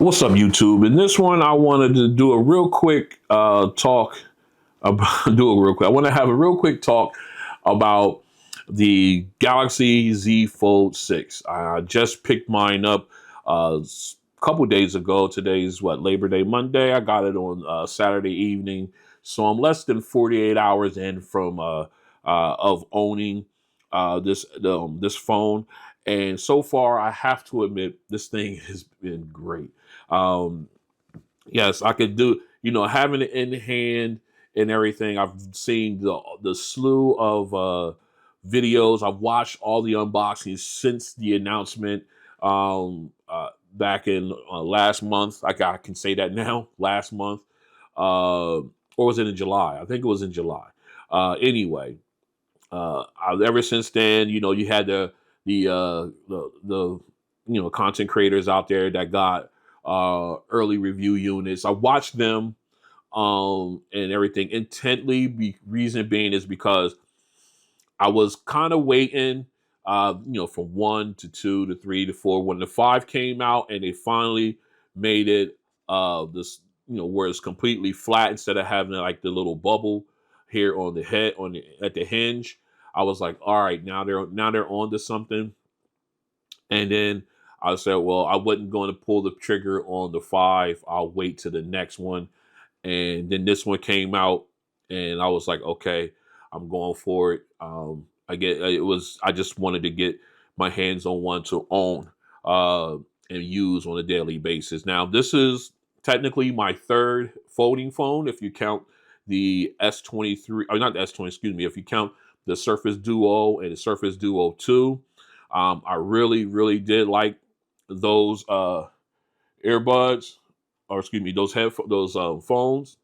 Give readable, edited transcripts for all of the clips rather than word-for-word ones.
What's up, YouTube? In this one, I wanted to do a real quick talk about. Do it real quick. I want to have a real quick talk about the Galaxy Z Fold 6. I just picked mine up a couple days ago. Today's what, Labor Day Monday. I got it on Saturday evening, so I'm less than 48 hours in from of owning this phone. And so far, I have to admit, this thing has been great. Um, yes, I could do, having it in hand and everything. I've seen the slew of videos. I've watched all the unboxings since the announcement back in last month. I can say that now, last month. Or was it in July? I think it was in July. Anyway, ever since then, you had the content creators out there that got early review units. I watched them and everything intently. Reason being is because I was kind of waiting, from 1 to 2 to 3 to 4. When the 5 came out and they finally made it this, where it's completely flat instead of having like the little bubble here on the head at the hinge. I was like, all right, now they're on to something. And then I said, well, I wasn't going to pull the trigger on the 5. I'll wait to the next one. And then this one came out, and I was like, okay, I'm going for it. I just wanted to get my hands on one to own and use on a daily basis. Now, this is technically my third folding phone, if you count the S23, or not the S20, excuse me, if you count the Surface Duo and the Surface Duo 2. I really, really did like those earbuds, or excuse me, those phones.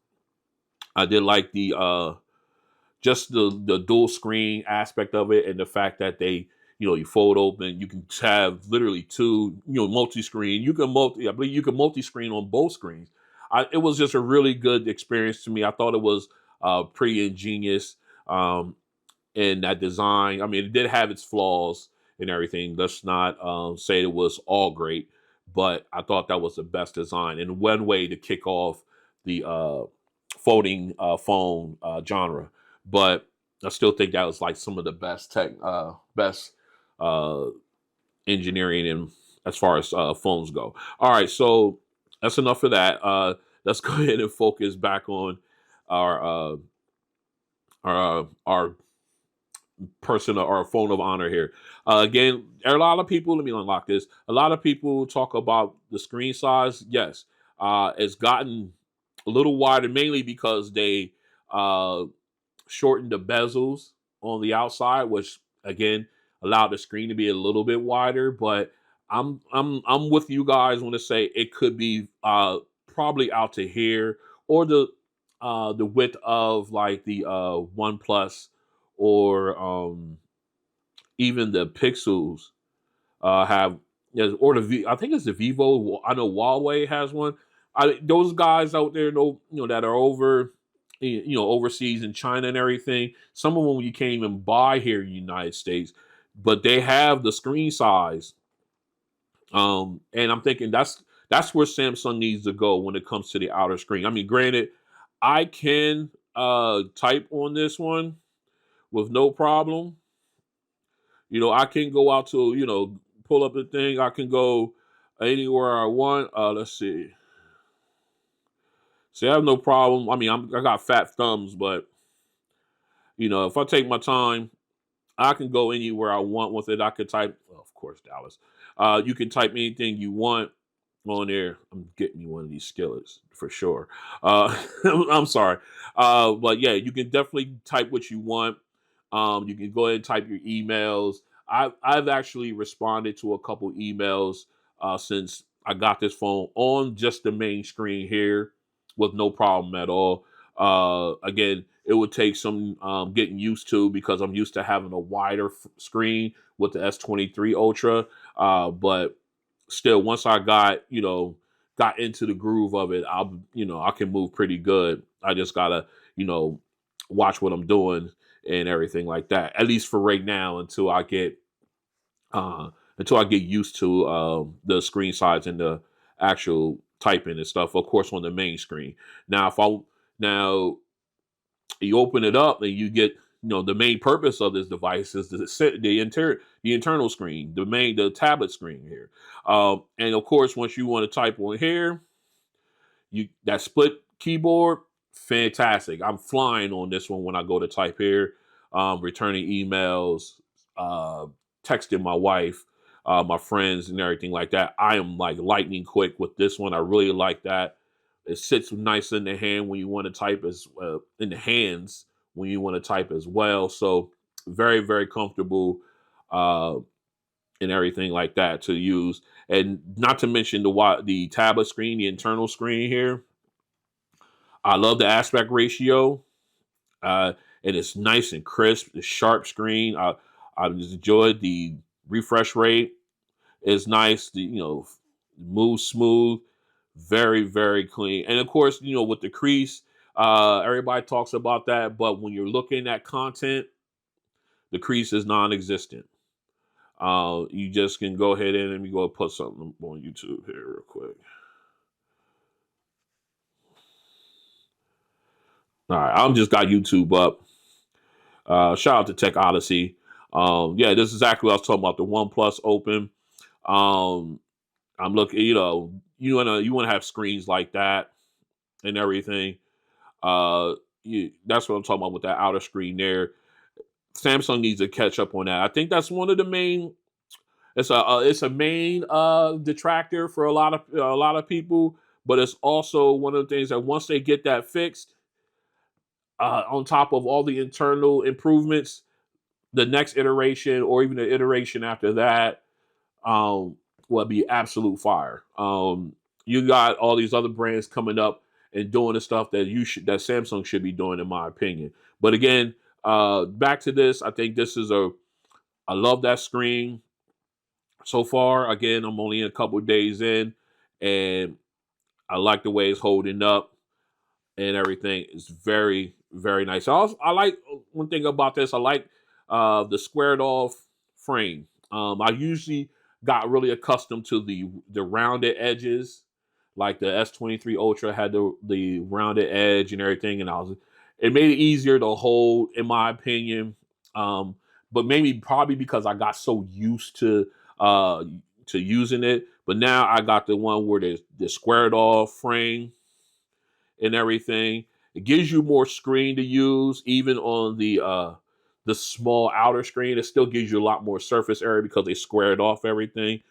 I did like the just the dual screen aspect of it, and the fact that they, you fold open, you can have literally two, multi-screen. I believe you can multi-screen on both screens. It was just a really good experience to me. I thought it was pretty ingenious in that design. I mean, it did have its flaws and everything. Let's not say it was all great, but I thought that was the best design and one way to kick off the folding phone genre. But I still think that was like some of the best uh, engineering and as far as phones go. All right, so that's enough of that. Let's go ahead and focus back on our our person or phone of honor here. Again, a lot of people, let me unlock this. A lot of people talk about the screen size. Yes, it's gotten a little wider, mainly because they uh, shortened the bezels on the outside, which again allowed the screen to be a little bit wider. But I'm with you guys when to say it could be probably out to here, or the width of like the OnePlus, or even the Pixels have, yes, or I think it's the Vivo. I know Huawei has one. Those guys out there, that are over, overseas in China and everything. Some of them you can't even buy here in the United States, but they have the screen size. And I'm thinking that's where Samsung needs to go when it comes to the outer screen. I mean, granted, I can type on this one with no problem. I can go out to, pull up the thing. I can go anywhere I want. Let's see. See, I have no problem. I mean, I got fat thumbs, but if I take my time, I can go anywhere I want with it. I could type, well, of course, Dallas. You can type anything you want on there. I'm getting me one of these skillets for sure. I'm sorry. But yeah, you can definitely type what you want. You can go ahead and type your emails. I've actually responded to a couple emails since I got this phone on just the main screen here with no problem at all. Again, it would take some getting used to, because I'm used to having a wider screen with the S23 Ultra. But still, once I got into the groove of it, I can move pretty good. I just gotta, watch what I'm doing and everything like that. At least for right now, until I get used to the screen size and the actual typing and stuff, of course, on the main screen. Now, now you open it up and you get, the main purpose of this device is the internal screen, the tablet screen here. And of course, once you want to type on here, that split keyboard, fantastic. I'm flying on this one when I go to type here, returning emails, uh, texting my wife, my friends, and everything like that. I am like lightning quick with this one. I really like that. It sits nice in the hand when you want to type as in the hands when you want to type as well. So very, very comfortable uh, and everything like that to use. And not to mention the tablet screen, the internal screen here. I love the aspect ratio. Uh, and it's nice and crisp. The sharp screen. I just enjoyed the refresh rate. Is nice. Move smooth. Very, very clean. And of course, with the crease, everybody talks about that. But when you're looking at content, the crease is non-existent. You just can go ahead and let me go put something on YouTube here real quick. All right, I'm just got YouTube up. Shout out to Tech Odyssey. Yeah, this is exactly what I was talking about. The OnePlus Open. Um, I'm looking. You want to have screens like that and everything. Uh, that's what I'm talking about with that outer screen there. Samsung needs to catch up on that. I think that's one of the main. It's a main detractor for a lot of people, but it's also one of the things that once they get that fixed, on top of all the internal improvements, the next iteration or even the iteration after that um, will be absolute fire. You got all these other brands coming up and doing the stuff that Samsung should be doing, in my opinion. But again, back to this, I think this is I love that screen so far. Again, I'm only a couple of days in, and I like the way it's holding up and everything. Is very, very nice. I like one thing about this. I like the squared off frame. I usually got really accustomed to the rounded edges, like the S23 Ultra had the rounded edge and everything, and it made it easier to hold, in my opinion. Um, but maybe probably because I got so used uh, to using it. But now I got the one where the squared off frame and everything. It gives you more screen to use, even on the small outer screen. It still gives you a lot more surface area because they squared off everything.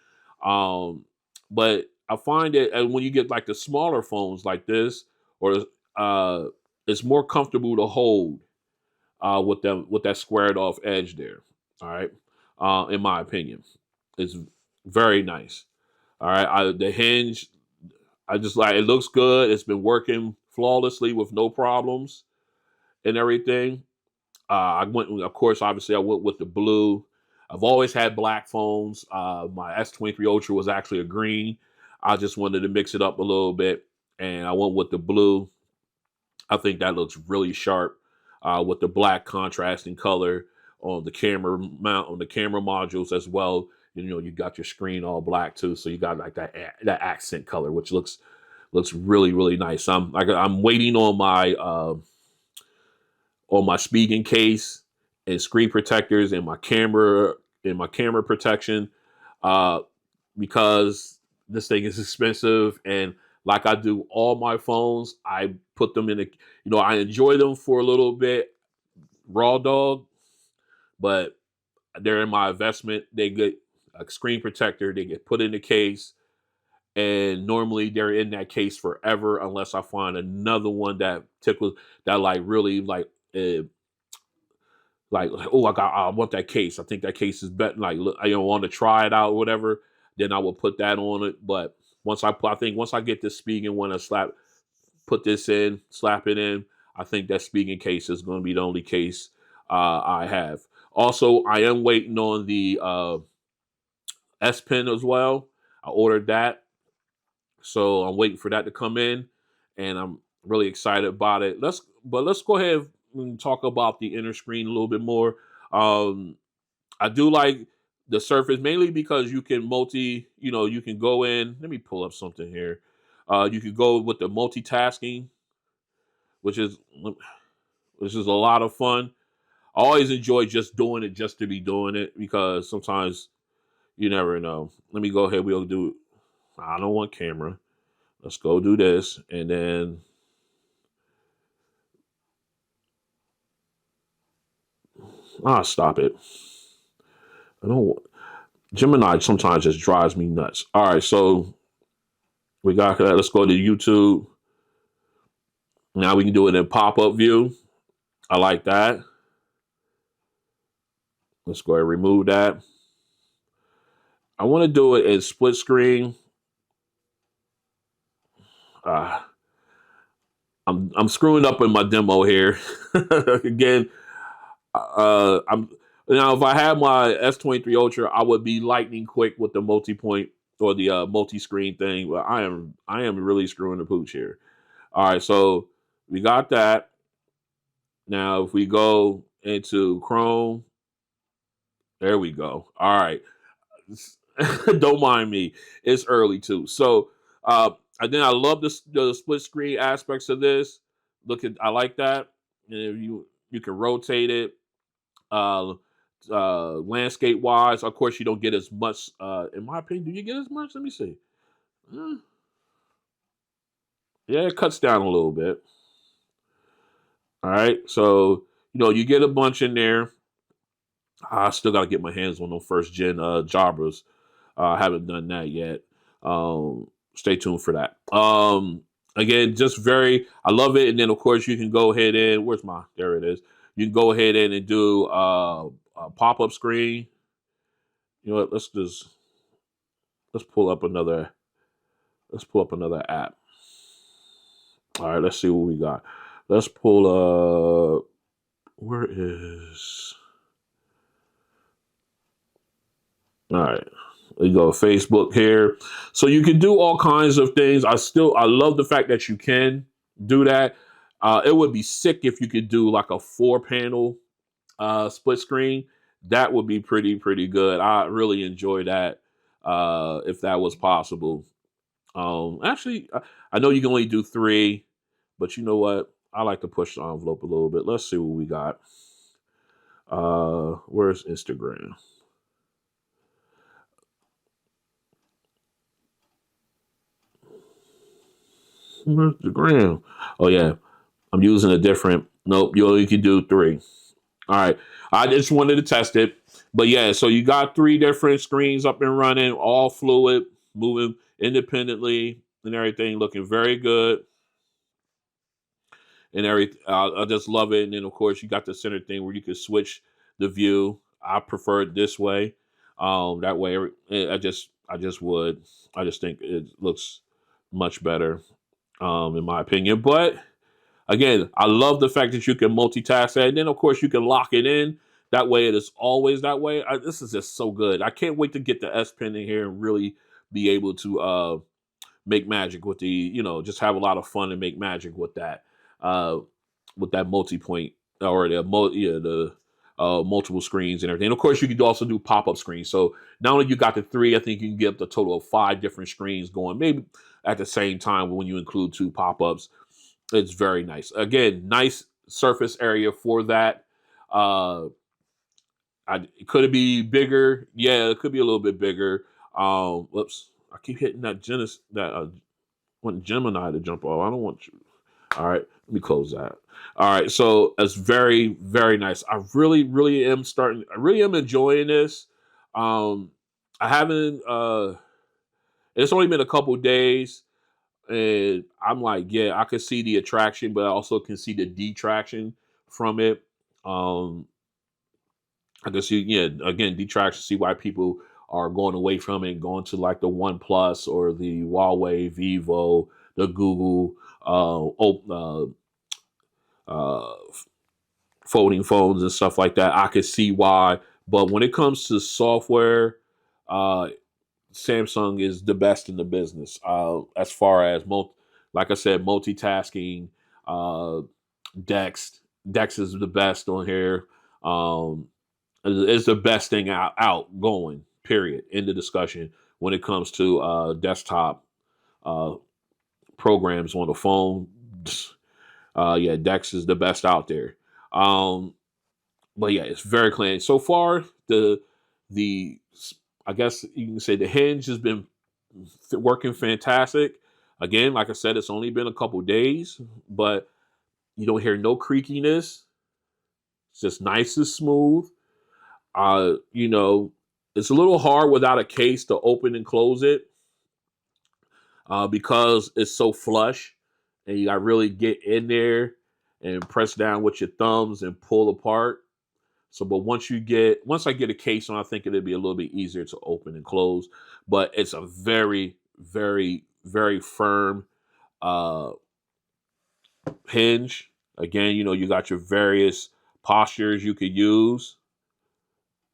Um, but I find that when you get like the smaller phones like this, or uh, it's more comfortable to hold with that squared off edge there. All right, in my opinion, it's very nice. All right, the hinge, I just like it looks good. It's been working flawlessly with no problems and everything. Of course, obviously, I went with the blue. I've always had black phones. My S23 Ultra was actually a green. I just wanted to mix it up a little bit, and I went with the blue. I think that looks really sharp with the black contrasting color on the camera mount on the camera modules as well. You got your screen all black too, so you got like that accent color, which looks really, really nice. I'm waiting on my speaking case and screen protectors and my camera protection, uh, because this thing is expensive. And like I do all my phones, I put them in I enjoy them for a little bit raw dog, but they're in my investment. They get a screen protector, they get put in the case, and normally they're in that case forever unless I find another one that tickles that like really uh, oh, I want that case. I think that case is better. Like, look, I don't want to try it out or whatever. Then I will put that on it. But I think once I get this speaking one and put this in, slap it in, I think that speaking case is going to be the only case I have. Also, I am waiting on the S Pen as well. I ordered that, so I'm waiting for that to come in, and I'm really excited about it. Let's go ahead and talk about the inner screen a little bit more. Um, I do like the Surface mainly because you can you can go in. Let me pull up something here. You could go with the multitasking, which is a lot of fun. I always enjoy just doing it just to be doing it because sometimes you never know. Let me go ahead. We'll do. I don't want camera. Let's go do this, and then stop it. I don't. Gemini sometimes just drives me nuts. All right, so we got that. Let's go to YouTube. Now we can do it in pop-up view. I like that. Let's go ahead and remove that. I want to do it in split screen. Uh, I'm screwing up in my demo here. Again, I'm now if I had my S23 Ultra, I would be lightning quick with the multi-point or the multi-screen thing. But I am really screwing the pooch here. All right, so we got that. Now if we go into Chrome, there we go. All right. Don't mind me. It's early too. So and then I love the split screen aspects of this. I like that. And if you can rotate it. Landscape wise, of course, you don't get as much. In my opinion, do you get as much? Let me see. Uh, yeah, it cuts down a little bit. All right, so you get a bunch in there. I still got to get my hands on those first gen jobbers. I haven't done that yet. Stay tuned for that. Again, just I love it. And then, of course, you can go ahead and, there it is. You can go ahead and do a pop up screen. You know what? Let's pull up another, app. All right, let's see what we got. Let's pull up, where is, all right. We go Facebook here. So you can do all kinds of things. I love the fact that you can do that. It would be sick if you could do like a 4-panel split screen. That would be pretty good. I really enjoy that if that was possible. Actually, I know you can only do 3, but you know what? I like to push the envelope a little bit. Let's see what we got. Where's Instagram? Where's the gram? Oh yeah, I'm using a different. Nope, you only can do 3. All right, I just wanted to test it, but yeah. So you got 3 different screens up and running, all fluid, moving independently, and everything looking very good. And I just love it. And then of course you got the center thing where you can switch the view. I prefer it this way. That way, I just think it looks much better, in my opinion. But again, I love the fact that you can multitask that. And then, of course, you can lock it in. That way, it is always that way. This is just so good. I can't wait to get the S Pen in here and really be able to make magic with just have a lot of fun and make magic uh, with that multi-point or the multiple screens and everything. And of course, you can also do pop-up screens. So not only you got the 3, I think you can get the total of 5 different screens going, maybe at the same time when you include 2 pop-ups. It's very nice. Again, nice surface area for that. Uh, could it be bigger? Yeah, it could be a little bit bigger. Whoops, I keep hitting that want Gemini to jump off. I don't want you. All right, let me close that. All right, so it's very nice. I really am starting. I really am enjoying this. I haven't. It's only been a couple days. And I'm like, yeah, I can see the attraction, but I also can see the detraction from it. Um, I can see, yeah, again, detraction, see why people are going away from it and going to like the OnePlus or the Huawei, Vivo, the Google, uh, folding phones and stuff like that. I can see why. But when it comes to software, uh, Samsung is the best in the business as far as like I said, multitasking. Uh, Dex is the best on here. Um, is the best thing out going. Period. In the discussion when it comes to desktop uh, programs on the phone. Yeah, Dex is the best out there. Um, but yeah, it's very clean so far. The I guess you can say the hinge has been working fantastic. Again, like I said, it's only been a couple days, but you don't hear no creakiness. It's just nice and smooth. You know, it's a little hard without a case to open and close it because it's so flush, and you got to really get in there and press down with your thumbs and pull apart. So, but once I get a case on, I think it'll be a little bit easier to open and close. But it's a very, very, very firm uh, hinge. Again, you know, you got your various postures you could use,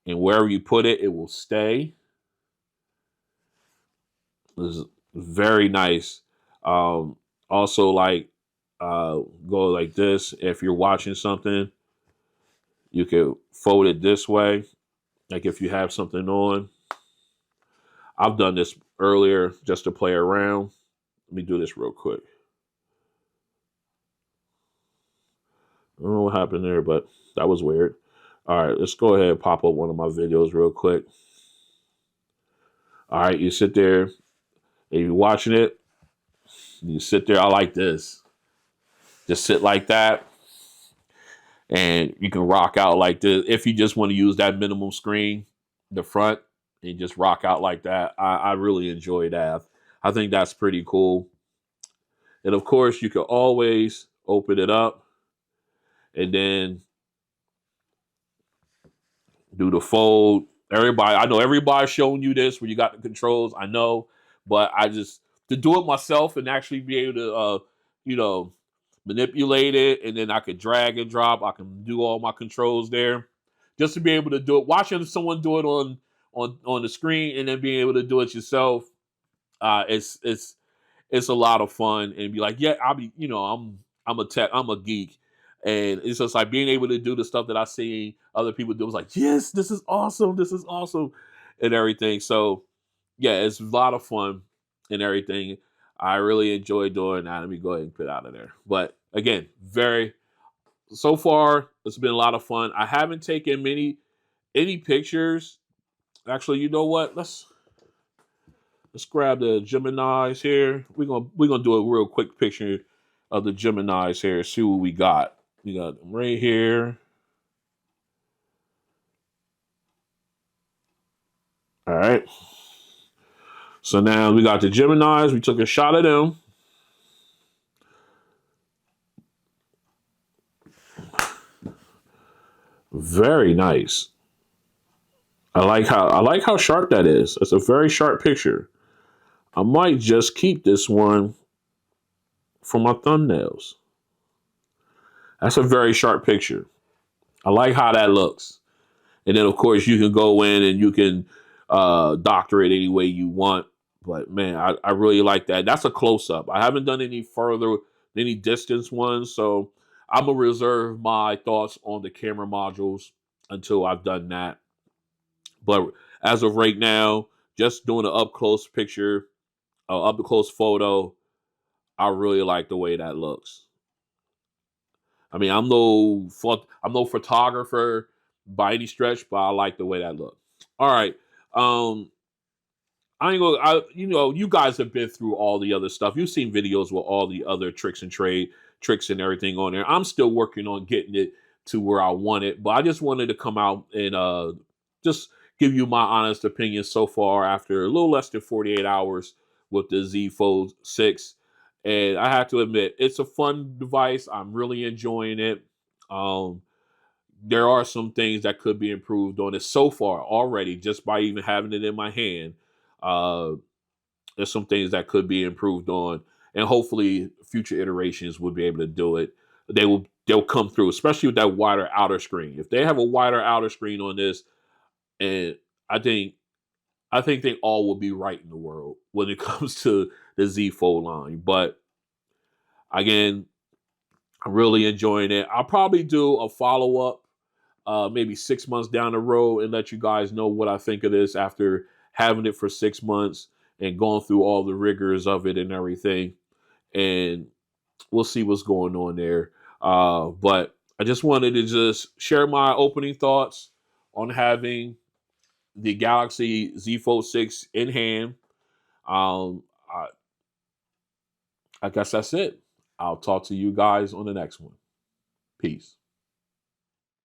and wherever you put it, it will stay. This is very nice. Also, like, go like this. If you're watching something, you can fold it this way. Like if you have something on. I've done this earlier just to play around. Let me do this real quick. I don't know what happened there, but that was weird. All right, let's go ahead and pop up one of my videos real quick. All right, you sit there and you're watching it. You sit there. I like this. Just sit like that. And you can rock out like this. If you just want to use that minimum screen, the front, and just rock out like that. I really enjoy that. I think that's pretty cool. And of course, you can always open it up and then do the fold. I know everybody's showing you this when you got the controls. I know, but I just to do it myself and actually be able to, you know, manipulate it, and then I could drag and drop. I can do all my controls there, just to be able to do it. Watching someone do it on the screen and then being able to do it yourself, it's a lot of fun. And be like, yeah, I'll be, you know, I'm a geek, and it's just like being able to do the stuff that I see other people do. It's like, yes, this is awesome, and everything. So yeah, it's a lot of fun and everything. I really enjoy doing that. Let me go ahead and put it out of there. But again, so far it's been a lot of fun. I haven't taken any pictures. Actually, you know what? Let's grab the Geminis here. We're gonna do a real quick picture of the Geminis here. See what we got. We got them right here. All right. So now we got the Geminis. We took a shot of them. Very nice. I like how sharp that is. It's a very sharp picture. I might just keep this one for my thumbnails. That's a very sharp picture. I like how that looks. And then of course you can go in and you can doctor it any way you want. But man, I really like that. That's a close up. I haven't done any distance ones, so I'm gonna reserve my thoughts on the camera modules until I've done that. But as of right now, just doing an up close picture, up close photo, I really like the way that looks. I mean, I'm no photographer by any stretch, but I like the way that looks. All right. I ain't gonna. You know, you guys have been through all the other stuff. You've seen videos with all the other tricks and everything on there. I'm still working on getting it to where I want it, but I just wanted to come out and just give you my honest opinion so far after a little less than 48 hours with the Z Fold 6. And I have to admit, it's a fun device. I'm really enjoying it. Um, there are some things that could be improved on it so far already, just by even having it in my hand. Uh, there's some things that could be improved on, and hopefully future iterations will be able to do it. They'll come through, especially with that wider outer screen. If they have a wider outer screen on this, and I think they all will be right in the world when it comes to the Z Fold line. But again, I'm really enjoying it. I'll probably do a follow up maybe 6 months down the road and let you guys know what I think of this after having it for 6 months and going through all the rigors of it and everything. and we'll see what's going on there. But I just wanted to just share my opening thoughts on having the Galaxy Z Fold 6 in hand. Um, I, I guess that's it. I'll talk to you guys on the next one. Peace.